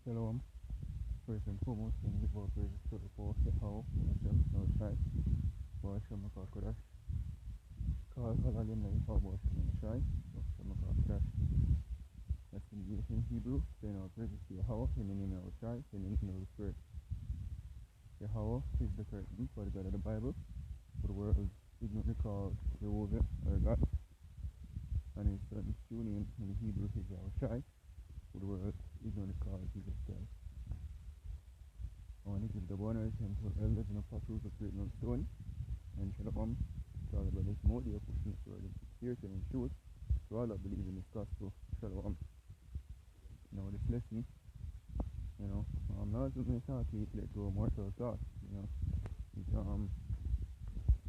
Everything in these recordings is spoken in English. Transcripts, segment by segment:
Shalom. First and foremost, we give all praises to the Lord, Yahweh, Hashem, Most High, for Hashem HaKadosh. Call Halalim Lai Yahweh Hashem Most High, for Hashem HaKadosh. That's in Hebrew, saying all praises to Yahweh, in the name of Most High, in the name of the Spirit. Yahweh is the curtain for the God of the Bible, for the world ignorantly called Jehovah, or God, and his son, true name in Hebrew is Yahushai, for the world ignorantly called Jesus Christ. I want to give the honors and to elders and apostles of Great Mount Stone and Shalom to all the brothers Modi are pushing the sword into spirit and in truth to all that believe in this gospel. Shalom. Now this lesson, not something to let go of mortal thoughts, it's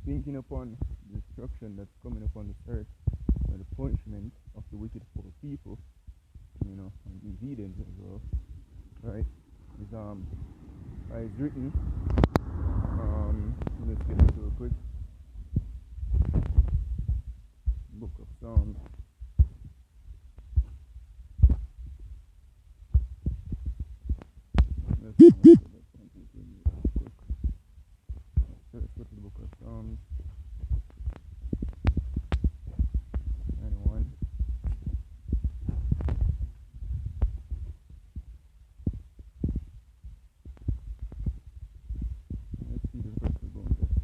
thinking upon the destruction that's coming upon this earth and the punishment of the wicked poor people, and these heathens as well, right? It's written, let's get into it quick. Book of Psalms. Let's go to the book of Psalms 91. Let's see the verse we're going with.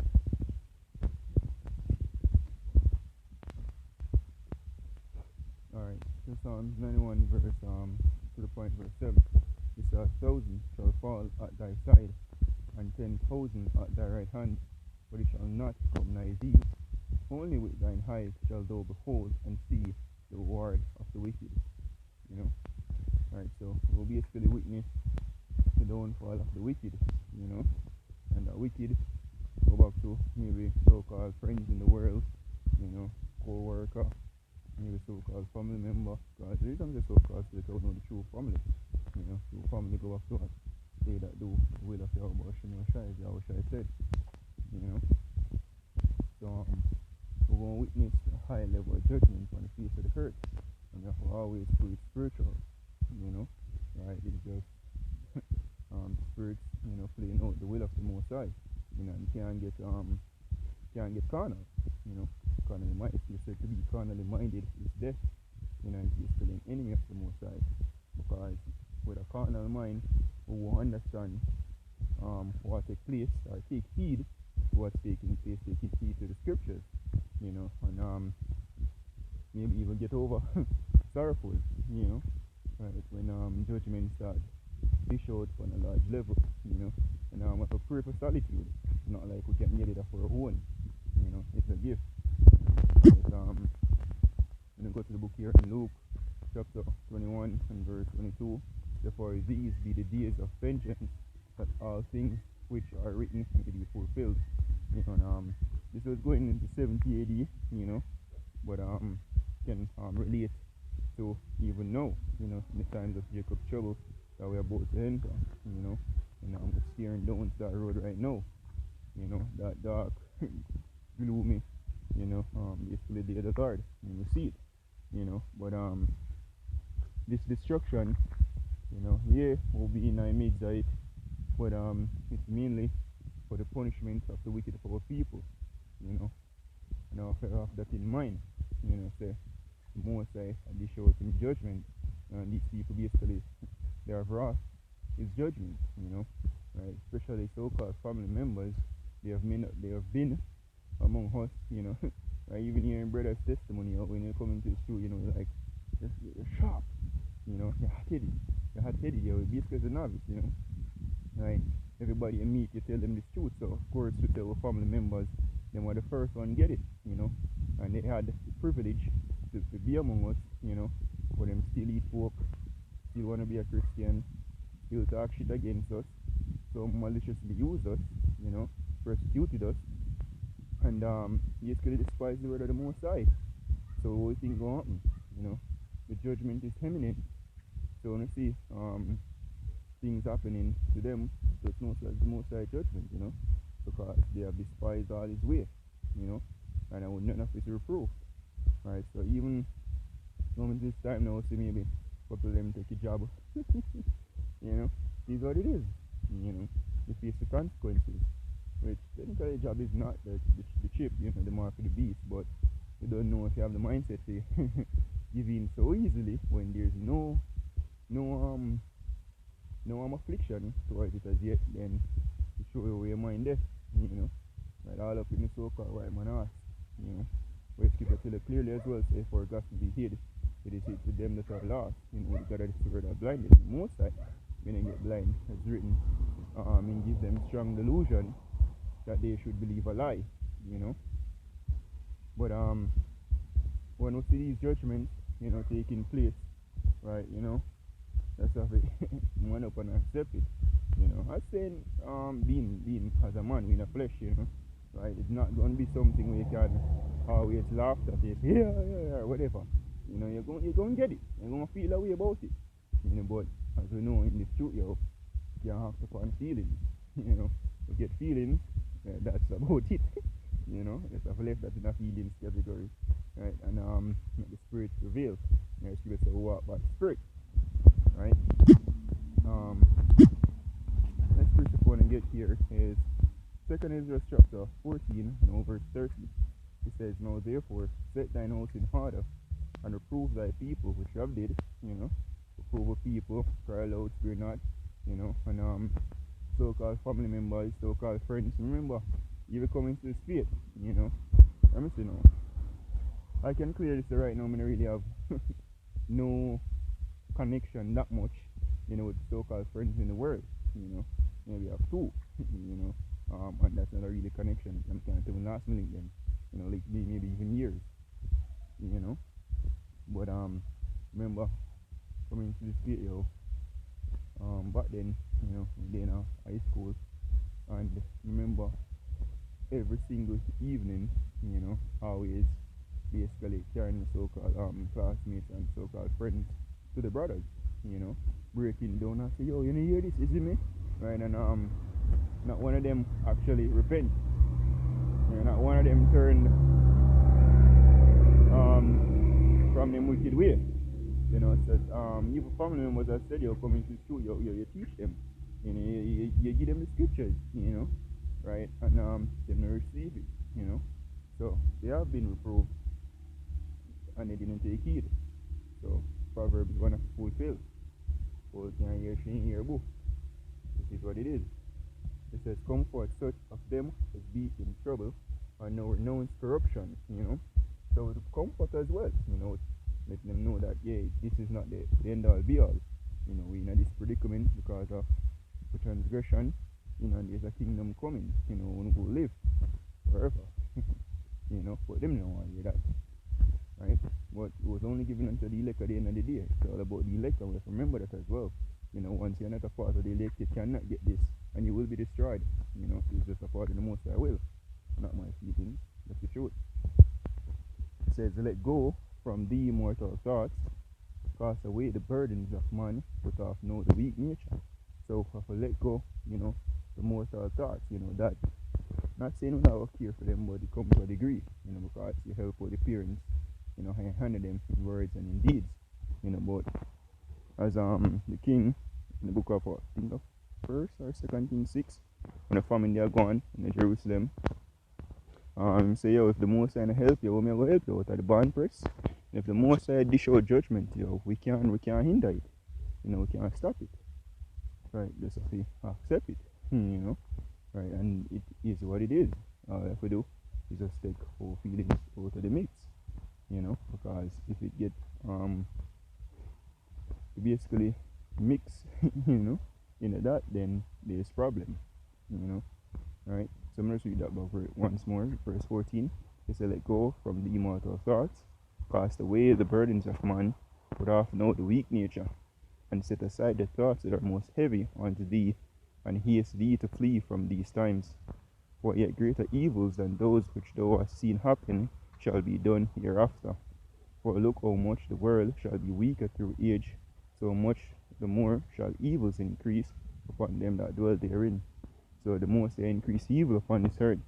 Alright, so Psalms 91 verse to the point verse 7. It says, 1,000 shall fall at thy side, and 10,000 at thy right hand, but it shall not come nigh thee. Only with thine eyes shall thou behold and see the reward of the wicked. Right, so we'll basically witness the downfall of the wicked, and the wicked go back to maybe so-called friends in the world, co-worker, maybe so-called family member, because every time they so-called they don't know the true family, true family go back to us, they that do the will of Yahweh Hashem Shai, as Yahweh said, so we're going to witness a high level of judgment on the face of the earth, and therefore always prove spiritual, right? It's just spirits, playing out the will of the Most High, and can't get carnal, carnally minded. If you said to be carnally minded is death, it's basically an enemy of the Most High, because with a carnal mind, we will understand what take place or take heed to what's taking place, take heed to the scriptures, and maybe even get over sorrowful, right, when judgment starts dish out on a large level, and have to pray for solitude. It's not like we can get it for our own, it's a gift. When we go to the book here in Luke chapter 21 and verse 22, therefore these be the days of vengeance, that all things which are written may be fulfilled. This was going into 70 AD, but can relate to even now, in the times of Jacob's trouble that we're about to enter, and we're steering down that road right now, that dark, gloomy, basically the other card, and we see it, but this destruction, will be in our midst of it, but it's mainly for the punishment of the wicked of our people, and have that in mind, say, the Most High, they show us in judgment, and these people basically, their wrath is judgment, right? Especially so-called family members, they have been among us, right? Even hearing brother's testimony, when you come into the school, like, you're sharp, you're hot-headed, you're basically as a novice, right? Everybody you meet, you tell them the truth, so of course with our family members, they were the first one get it, and they had the privilege to be among us, for them still eat pork, still want to be a Christian, still talk shit against us, so maliciously use us, persecuted us, and basically despise the word of the Most High. So what do you think going to happen? The judgment is imminent. So when you see things happening to them, so it's not like the Most High judgment, because they have despised all his way, and I would none of his reproof. Right, so even moment this time now, see maybe a couple of them take a job You know, is what it is. You know, you face the consequences. Which technically job is not the chip, you know, the mark of the beast, but you don't know if you have the mindset to give in so easily when there's no affliction towards it as yet, then you show you where your mind is, you know. Right, all up in the so-called right man ass, you know. Where scripture tell it clearly as well, say for God to be hid, it is hid to them that are lost, you know, the God that is the word of blindness. Most side, when they get blind, as written, and give them strong delusion that they should believe a lie, you know. But when we see these judgments, you know, taking place, right, you know, that's how we man up and accept it. You know, I saying being as a man in a flesh, you know, right? It's not gonna be something where you can always laugh at it, yeah, whatever. You know, you're gonna get it. You're gonna feel that way about it. You know, but as we know in this truth, you have to find feelings. You know, you get feelings, that's about it. You know, it's a flesh that's in a feelings category, right? And the spirit prevails. You know, scripture say walk by the spirit, right? Um, next scripture I want to get here is 2nd Ezra chapter 14, no, verse 30. It says, "Now therefore set thine house in order, and reprove thy people, which you have did, you know, reprove a people, cry aloud, fear not, you know, and so-called family members, so-called friends. Remember, you will come into this faith, you know. Let me see now. I can clearly say right now, I don't really have no connection that much, you know, with so-called friends in the world, you know. Maybe I have two, you know, and that's not a really connection. I'm kind of doing last minute then, you know, like maybe even years, you know. But remember coming to this video, back then, you know, in high school, and remember every single evening, you know, always basically carrying so-called classmates and so-called friends to the brothers, you know, breaking down and say, yo, you know, hear this, is it me? Right, and not one of them actually repent. You know, not one of them turned from them wicked way. You know, said you family members that said you're coming to school, you teach them. You know, you give them the scriptures, you know, right? And they don't receive it, you know. So they have been reproved and they didn't take heed. So Proverbs wanna fulfill. Well, can hear she in your book. This is what it is. It says, comfort such of them as be in trouble and now renounce corruption, you know. So with comfort as well, you know, letting them know that yeah, this is not the end all be all. You know, we're in this predicament because of the transgression, you know, and there's a kingdom coming, you know, when we live forever. You know, but them don't want to hear that. Right? But it was only given unto the elect at the end of the day. It's all about the elect, and we have to remember that as well. You know, once you're not a part of the elect, you cannot get this, and you will be destroyed. You know, it's just a part of the Most High will, not my feelings. That's the truth. It says, let go from the immortal thoughts, cast away the burdens of man, put off no the weak nature. So if I let go, you know, the mortal thoughts, you know, that not saying we don't care for them, but it comes to a degree, you know, because you help with the parents, you know, and handle them in words and in deeds, you know. But as the king in the book of I think of first or second King 6, when the famine they are gone in Jerusalem, say yo, if the Most High help you, we may go help you out of the barn press. And if the Most High dish out judgment, yo, we can't hinder it, you know, we can't stop it, right? Just have to accept it, you know, right? And it is what it is. All we have to do is just take our feelings out of the mix, you know, because if it get basically mix, you know, into that, then there's problem, you know, right? So I'm going to read that book once more, verse 14. It says, let go from the immortal thoughts, cast away the burdens of man, put off now the weak nature, and set aside the thoughts that are most heavy unto thee, and haste thee to flee from these times. For yet greater evils than those which thou hast seen happen shall be done hereafter. For look how much the world shall be weaker through age, so much the more shall evils increase upon them that dwell therein. So the more they increase evil upon this earth,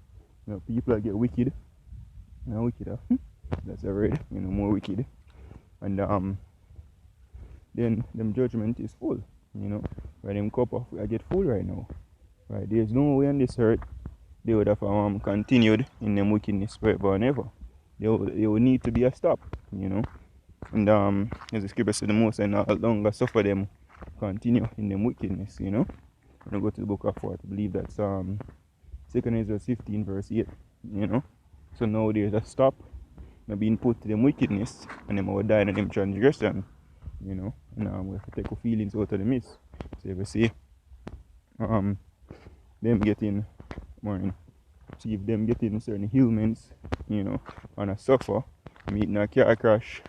you know, people that get wicked, now wickeder, that's a word, you know, more wicked, and then them judgment is full, you know. Right, them cup of I get full right now. Right, there's no way on this earth they would have continued in them wickedness forever and ever. They would need to be a stop, you know. And as the scripture said, the most and no longer suffer them continue in them wickedness, you know. When I go to the book of 4, I believe that's 2 Ezra 15 verse 8, you know. So now there's a stop now being put to them wickedness and them will die in them transgression, you know. And we have to take our feelings out of the midst. So if you see them getting morning, see if them getting certain ailments, you know, and a suffer, meeting a car crash,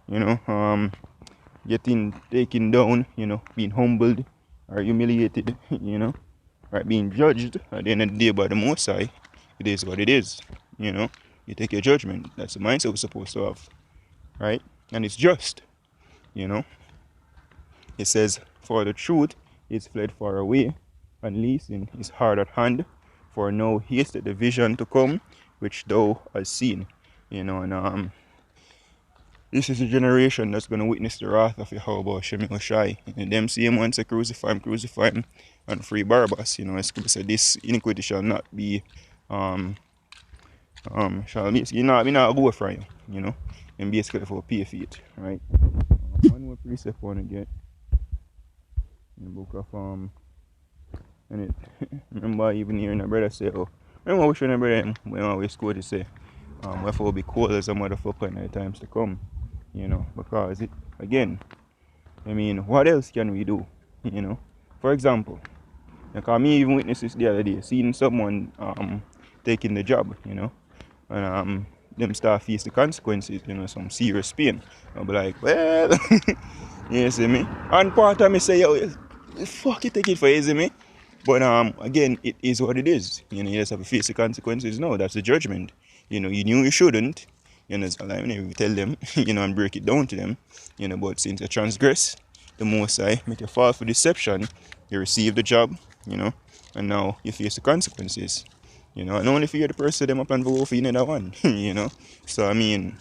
you know, getting taken down, you know, being humbled or humiliated, you know, or being judged at the end of the day by the Most High. It is what it is, you know. You take your judgment. That's the mindset we're supposed to have, right? And it's just, you know. It says, for the truth is fled far away, and leasing is hard at hand. For now haste the vision to come, which thou hast seen, you know. And this is a generation that's going to witness the wrath of Yahweh Shem Shai. And them same ones say crucify him, and free Barabbas. You know, as Scripture said, this iniquity shall not be shall basically not go for you, you know, and basically for pay for it, right? One more precept I want to get in the book of and it remember even hearing a brother say, oh, remember we showing a brother when I always go to say, wherefore be cold as a motherfucker in the times to come, you know, because it again, I mean, what else can we do, you know? For example, because me even witnessed this the other day, seeing someone taking the job, you know, and them start face the consequences, you know, some serious pain. I'll be like, well, you see me? And part of me say, yo, fuck it, take it for easy, me. But again, it is what it is. You know, you just have to face the consequences. No, that's the judgment. You know, you knew you shouldn't. You know, so like, you tell them, you know, and break it down to them. You know, but since you transgress, the Most High make you fall for deception. You receive the job, you know, and now you face the consequences. You know, and only for you to pursue them up and vote for another one. You know, so I mean,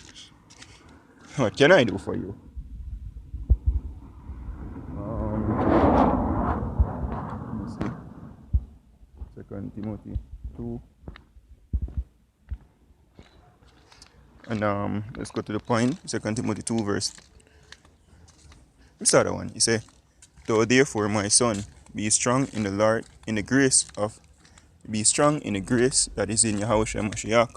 what can I do for you? Let me see. 2 Timothy 2. And let's go to the point. 2 Timothy 2 verse. Let's start that one. He say, "Thou therefore, my son, be strong in the Lord, in the grace that is in Yahushua Mashiach,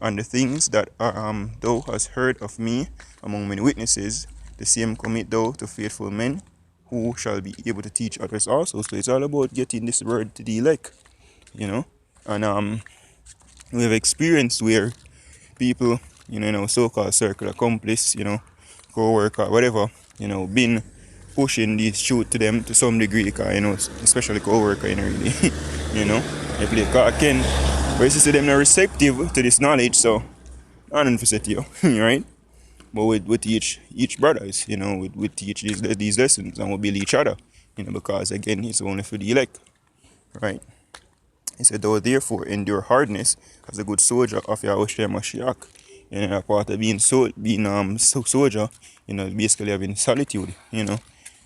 and the things that thou hast heard of me among many witnesses, the same commit thou to faithful men, who shall be able to teach others also." So it's all about getting this word to the elect, you know. And we have experienced where people, you know, so-called circle accomplice, you know, co-worker, whatever, you know, been pushing this truth to them to some degree, because, you know, especially co-worker, you know, really, you know, they play Ken, but you see them not receptive to this knowledge, so I don't know if it's you, right? But we teach each brothers, you know, we teach these lessons, and we build each other, you know, because again, it's only for the elect, right? He said, "Thou therefore endure hardness as a good soldier of Yahushua Mashiach." You know, a part of being soldier, you know, basically having solitude, you know.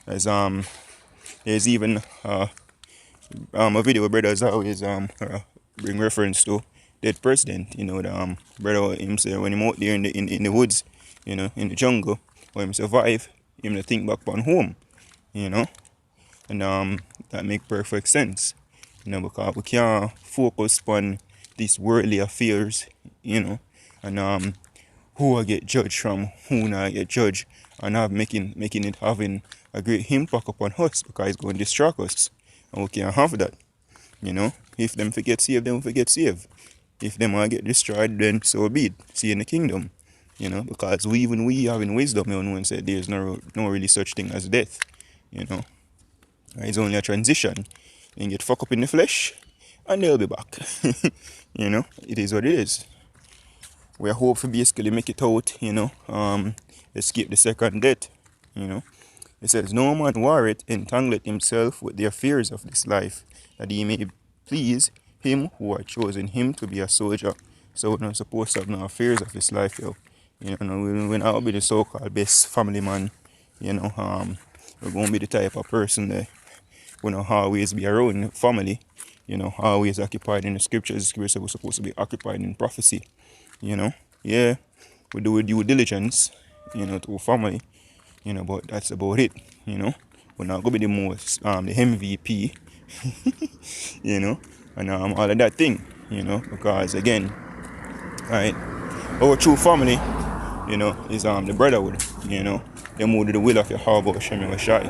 As there's even a video where brothers always bring reference to dead president, you know, the brother him say when him out there in the woods, you know, in the jungle, when him survive, him to think back on home, you know. And that make perfect sense. You know, because we can't focus on these worldly affairs, you know, and who I get judged from, who not get judged, and making it having a great impact upon us, because it's going to distract us, and we can't have that, you know. If them forget saved, them forget saved. If them all get destroyed, then so be it. See in the kingdom, you know, because we having wisdom, you know, and said there's no really such thing as death, you know. It's only a transition. And get fucked up in the flesh, and they'll be back. You know, it is what it is. We hope to basically make it out, you know, escape the second death, you know. It says, "No man warreth entangleth himself with the affairs of this life, that he may please him who hath chosen him to be a soldier." So we're not supposed to have no affairs of this life, yo. You know, we're not be the so-called best family man, you know. We're going to be the type of person there we not always be around family, always occupied in the scriptures. The scriptures are supposed to be occupied in prophecy, you know. Yeah, we do due diligence, to our family, but that's about it, We're not gonna be the most the MVP, and all of that thing, because again, right, our true family, is the brotherhood, them who do the will of Yahweh Hashem Shai.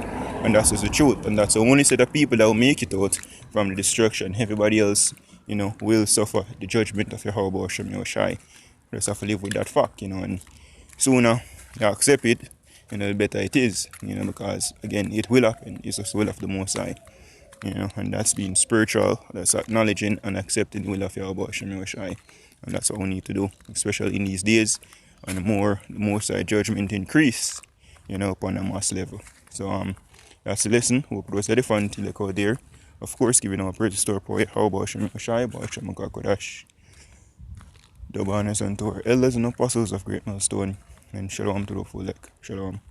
And that's just the truth. And that's the only set of people that will make it out from the destruction. Everybody else, will suffer the judgment of Yahweh Hashem Shai. Just have to live with that fact, and sooner you accept it, the better it is, because again it will happen. It's just the will of the Most High. And that's being spiritual, that's acknowledging and accepting the will of Yahweh Hashem Shai. And that's what we need to do, especially in these days, and the Most High judgment increase, upon a mass level. So that's the lesson. Hope it was very fun to look out there. Of course, giving our praise to our poet, how about Hashem Shai, about Hashem Kodash. Double honors unto our elders and apostles of Great Millstone, and shalom to the full. Shalom.